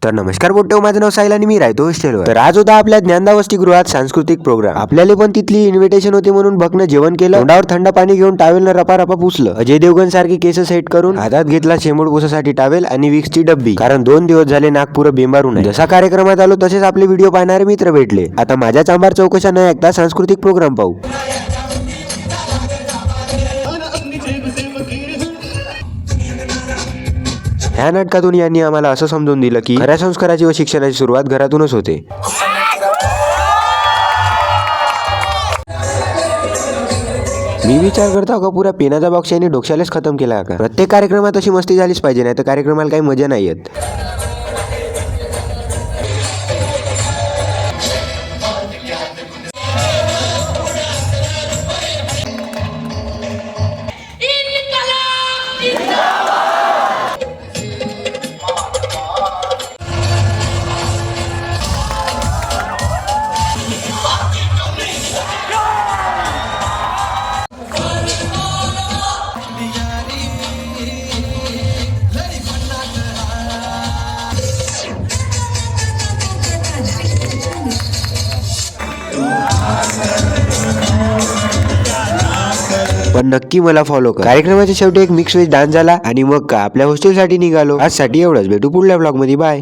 तर नमस्कार बोलतो, माझं नाव साहिल आणि मी राहतो हॉस्टेलवर। तर आज होता आपल्या ज्ञानदा वसतिगृहात सांस्कृतिक प्रोग्राम। आपल्याला पण तिथली इन्व्हिटेशन होती म्हणून बघणं जेवण केलं, तोंडावर थंड पाणी घेऊन टावेलनं रपारपा पुसलं, अजय देवगण सारखी केस सेट करून हातात घेतला शेंबूड पुसासाठी टावेल आणि विक्सची डब्बी, कारण 2 दिवस झाले नागपूर बेंबारून आहे। जसा कार्यक्रमात आलो तसेच आपले व्हिडिओ पाहणारे मित्र भेटले। आता माझ्या चांभार चौकशा न ऐकता सांस्कृतिक प्रोग्राम पाहू। ह्या नाटकातून यांनी आम्हाला असं समजून दिलं की खऱ्या संस्काराची व शिक्षणाची सुरुवात घरातूनच होते। मी विचार करतो का पुऱ्या पेनाचा बॉक्स यांनी डोक्यालाच खतम केला का। प्रत्येक कार्यक्रमात अशी मस्ती झालीच पाहिजे, नाही तर कार्यक्रमाला काही मजा नाही येत। पण नक्की मला फॉलो कर। कार्यक्रमाच्या शेवटी एक मिक्स वेज डान्स झाला आणि मग का आपल्या हॉस्टेलसाठी निघालो। आजसाठी एवढंच, भेटू पुढल्या ब्लॉग मध्ये, बाय।